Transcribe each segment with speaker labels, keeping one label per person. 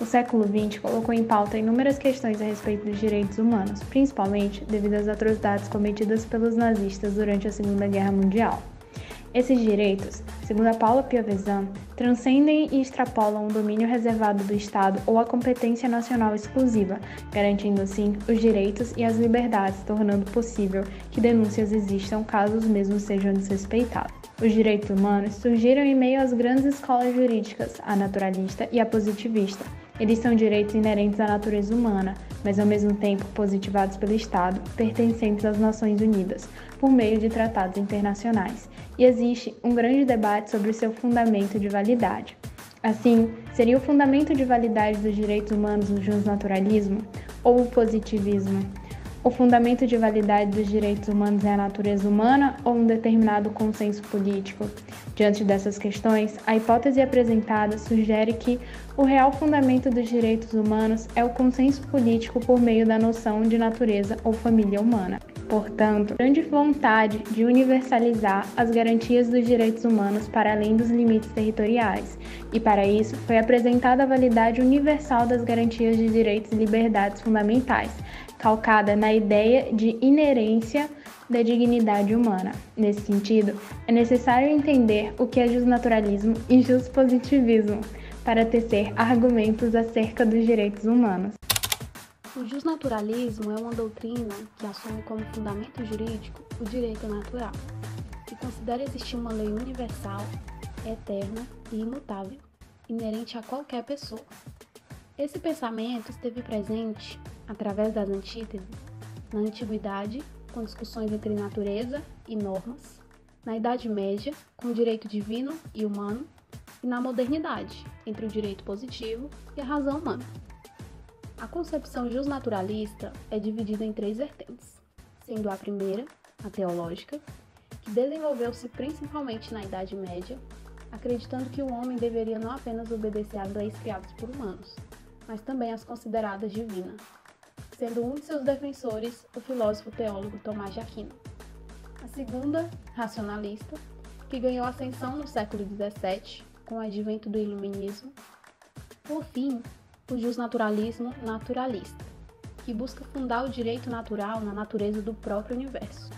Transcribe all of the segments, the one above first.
Speaker 1: O século XX colocou em pauta inúmeras questões a respeito dos direitos humanos, principalmente devido às atrocidades cometidas pelos nazistas durante a Segunda Guerra Mundial. Esses direitos, segundo a Paula Piovesan, transcendem e extrapolam o domínio reservado do Estado ou a competência nacional exclusiva, garantindo assim os direitos e as liberdades, tornando possível que denúncias existam caso os mesmos sejam desrespeitados. Os direitos humanos surgiram em meio às grandes escolas jurídicas, a naturalista e a positivista. Eles são direitos inerentes à natureza humana, mas ao mesmo tempo positivados pelo Estado, pertencentes às Nações Unidas, por meio de tratados internacionais. E existe um grande debate sobre o seu fundamento de validade. Assim, seria o fundamento de validade dos direitos humanos o justnaturalismo ou o positivismo? O fundamento de validade dos direitos humanos é a natureza humana ou um determinado consenso político? Diante dessas questões, a hipótese apresentada sugere que o real fundamento dos direitos humanos é o consenso político por meio da noção de natureza ou família humana. Portanto, grande vontade de universalizar as garantias dos direitos humanos para além dos limites territoriais, e para isso foi apresentada a validade universal das garantias de direitos e liberdades fundamentais, calcada na ideia de inerência da dignidade humana. Nesse sentido, é necessário entender o que é justnaturalismo e justpositivismo para tecer argumentos acerca dos direitos humanos.
Speaker 2: O justnaturalismo é uma doutrina que assume como fundamento jurídico o direito natural, que considera existir uma lei universal, eterna e imutável, inerente a qualquer pessoa. Esse pensamento esteve presente, através das antíteses, na Antiguidade, com discussões entre natureza e normas, na Idade Média, com o direito divino e humano, e na modernidade, entre o direito positivo e a razão humana. A concepção justnaturalista é dividida em 3 vertentes, sendo a primeira, a teológica, que desenvolveu-se principalmente na Idade Média, acreditando que o homem deveria não apenas obedecer às leis criadas por humanos, mas também às consideradas divinas, sendo um de seus defensores o filósofo teólogo Tomás de Aquino. A segunda, racionalista, que ganhou ascensão no século XVII, com o advento do Iluminismo. Por fim, o justnaturalismo naturalista, que busca fundar o direito natural na natureza do próprio universo.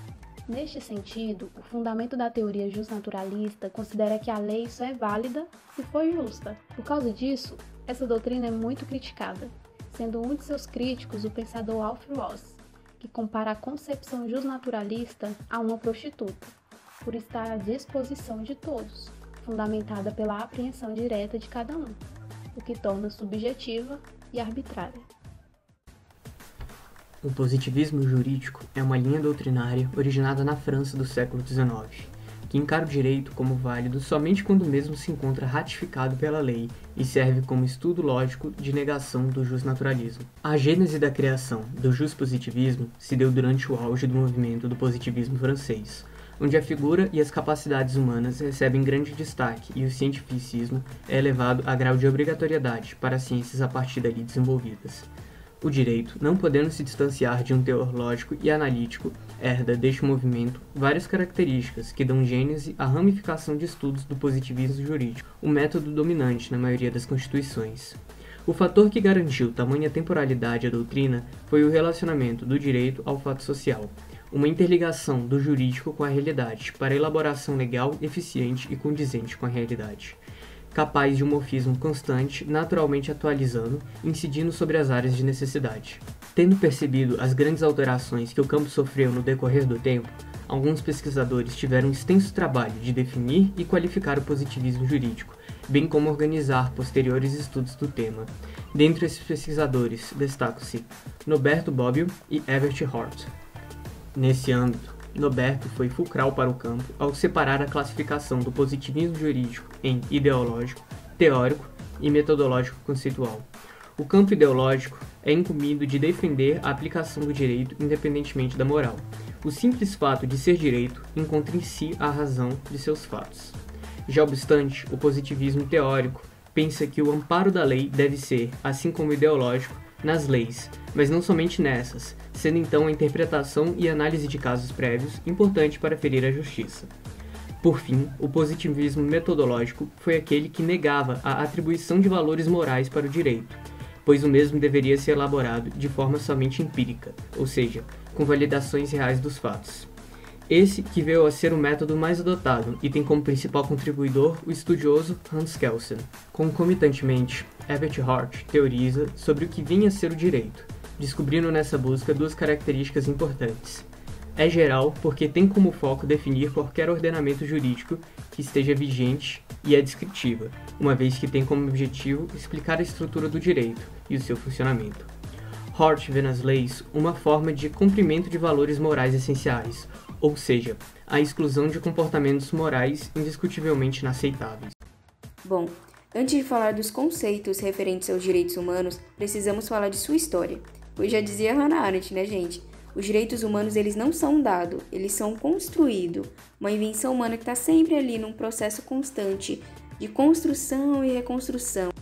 Speaker 2: Neste sentido, o fundamento da teoria justnaturalista considera que a lei só é válida se for justa. Por causa disso, essa doutrina é muito criticada, sendo um de seus críticos o pensador Alf Ross, que compara a concepção justnaturalista a uma prostituta, por estar à disposição de todos, fundamentada pela apreensão direta de cada um, o que torna subjetiva e arbitrária.
Speaker 3: O positivismo jurídico é uma linha doutrinária originada na França do século XIX, que encara o direito como válido somente quando o mesmo se encontra ratificado pela lei e serve como estudo lógico de negação do justnaturalismo. A gênese da criação do justpositivismo se deu durante o auge do movimento do positivismo francês, onde a figura e as capacidades humanas recebem grande destaque e o cientificismo é elevado a grau de obrigatoriedade para as ciências a partir dali desenvolvidas. O direito, não podendo se distanciar de um teor lógico e analítico, herda deste movimento várias características que dão gênese à ramificação de estudos do positivismo jurídico, o método dominante na maioria das constituições. O fator que garantiu tamanha temporalidade à doutrina foi o relacionamento do direito ao fato social, uma interligação do jurídico com a realidade para elaboração legal eficiente e condizente com a realidade, capaz de um morfismo constante, naturalmente atualizando, incidindo sobre as áreas de necessidade. Tendo percebido as grandes alterações que o campo sofreu no decorrer do tempo, alguns pesquisadores tiveram um extenso trabalho de definir e qualificar o positivismo jurídico, bem como organizar posteriores estudos do tema. Dentre esses pesquisadores destacam-se Norberto Bobbio e Evert Hort. Nesse âmbito, Norberto foi fulcral para o campo ao separar a classificação do positivismo jurídico em ideológico, teórico e metodológico conceitual. O campo ideológico é incumbido de defender a aplicação do direito independentemente da moral. O simples fato de ser direito encontra em si a razão de seus fatos. Já obstante, o positivismo teórico pensa que o amparo da lei deve ser, assim como o ideológico, nas leis, mas não somente nessas, sendo então a interpretação e análise de casos prévios importante para ferir a justiça. Por fim, o positivismo metodológico foi aquele que negava a atribuição de valores morais para o direito, pois o mesmo deveria ser elaborado de forma somente empírica, ou seja, com validações reais dos fatos. Esse que veio a ser o método mais adotado e tem como principal contribuidor o estudioso Hans Kelsen. Concomitantemente, Herbert Hart teoriza sobre o que vinha a ser o direito, descobrindo nessa busca duas características importantes. É geral porque tem como foco definir qualquer ordenamento jurídico que esteja vigente e é descritiva, uma vez que tem como objetivo explicar a estrutura do direito e o seu funcionamento. Hart vê nas leis uma forma de cumprimento de valores morais essenciais, ou seja, a exclusão de comportamentos morais indiscutivelmente inaceitáveis.
Speaker 4: Bom, antes de falar dos conceitos referentes aos direitos humanos, precisamos falar de sua história. Pois já dizia Hannah Arendt, né, gente? Os direitos humanos, eles não são um dado, eles são construídos. Uma invenção humana que está sempre ali num processo constante de construção e reconstrução.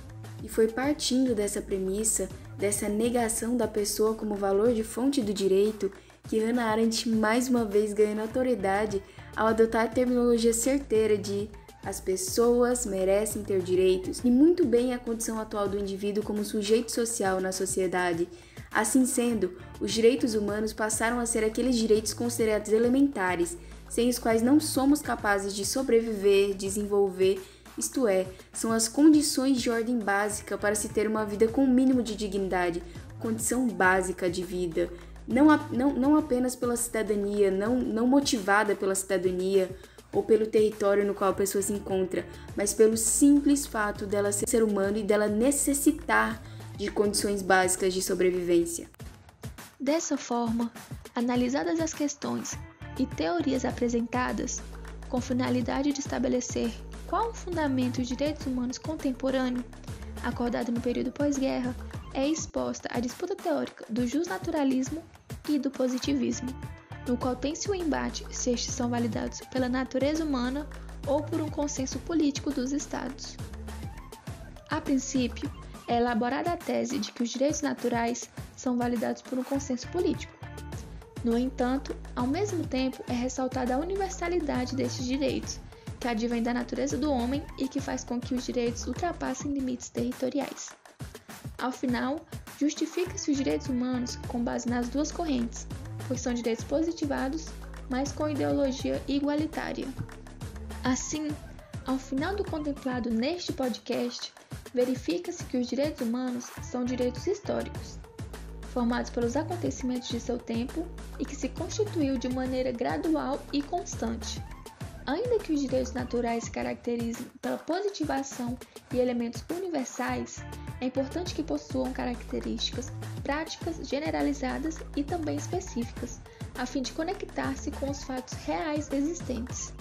Speaker 4: E foi partindo dessa premissa, dessa negação da pessoa como valor de fonte do direito, que Hannah Arendt mais uma vez ganha notoriedade ao adotar a terminologia certeira de as pessoas merecem ter direitos e muito bem a condição atual do indivíduo como sujeito social na sociedade. Assim sendo, os direitos humanos passaram a ser aqueles direitos considerados elementares, sem os quais não somos capazes de sobreviver, desenvolver, isto é, são as condições de ordem básica para se ter uma vida com um mínimo de dignidade, condição básica de vida, não apenas pela cidadania, não motivada pela cidadania ou pelo território no qual a pessoa se encontra, mas pelo simples fato dela ser humano e dela necessitar de condições básicas de sobrevivência.
Speaker 5: Dessa forma, analisadas as questões e teorias apresentadas, com finalidade de estabelecer qual o fundamento dos direitos humanos contemporâneo, acordado no período pós-guerra, é exposta a disputa teórica do justnaturalismo e do positivismo, no qual tem-se o embate se estes são validados pela natureza humana ou por um consenso político dos Estados. A princípio, é elaborada a tese de que os direitos naturais são validados por um consenso político. No entanto, ao mesmo tempo, é ressaltada a universalidade destes direitos, que advém da natureza do homem e que faz com que os direitos ultrapassem limites territoriais. Ao final, justifica-se os direitos humanos com base nas duas correntes, pois são direitos positivados, mas com ideologia igualitária. Assim, ao final do contemplado neste podcast, verifica-se que os direitos humanos são direitos históricos, formados pelos acontecimentos de seu tempo e que se constituiu de maneira gradual e constante. Ainda que os direitos naturais se caracterizem pela positivação e elementos universais, é importante que possuam características práticas generalizadas e também específicas, a fim de conectar-se com os fatos reais existentes.